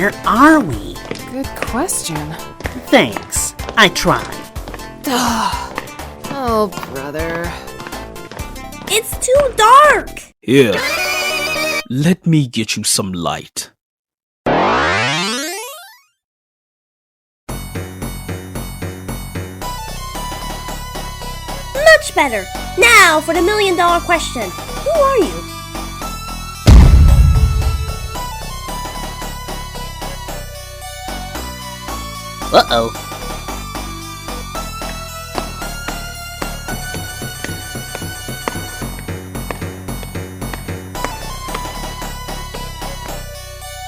Where are we? Good question. Thanks. I tried. Oh, brother. It's too dark! Here, let me get you some light. Much better! Now for the million-dollar question. Who are you? Uh-oh.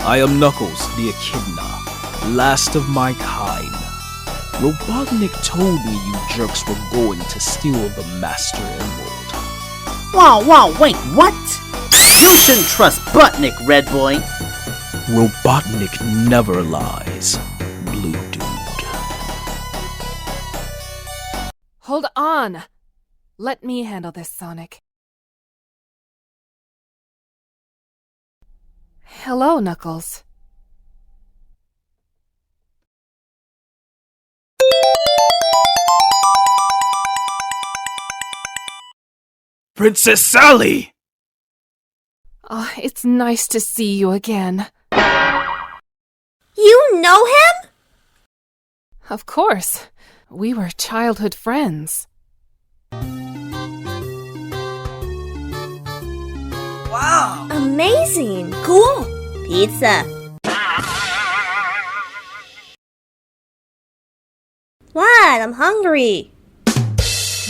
I am Knuckles, the Echidna, last of my kind. Robotnik told me you jerks were going to steal the Master Emerald. Whoa, wait, what? You shouldn't trust Butnik, Red Boy. Robotnik never lies, Blue Dude. Hold on. Let me handle this, Sonic. Hello, Knuckles. Princess Sally! Oh, it's nice to see you again. You know him? Of course. We were childhood friends. Wow! Amazing! Cool! Pizza. What? I'm hungry.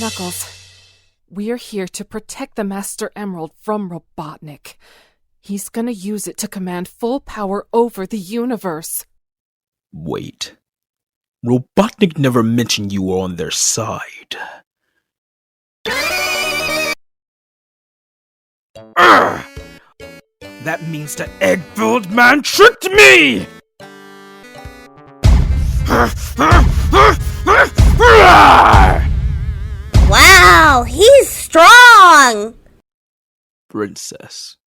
Knuckles, we're here to protect the Master Emerald from Robotnik. He's gonna use it to command full power over the universe. Wait. Robotnik never mentioned you were on their side. Urgh! That means the egg-filled man tricked me! Wow! He's strong! Princess,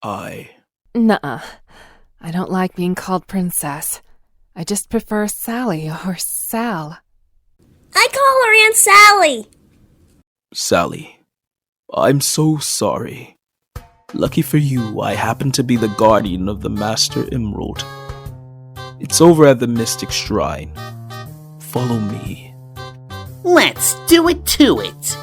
Nuh-uh. I don't like being called Princess. I just prefer Sally or Sal. I call her Aunt Sally. Sally, I'm so sorry. Lucky for you, I happen to be the guardian of the Master Emerald. It's over at the Mystic Shrine. Follow me. Let's do it to it.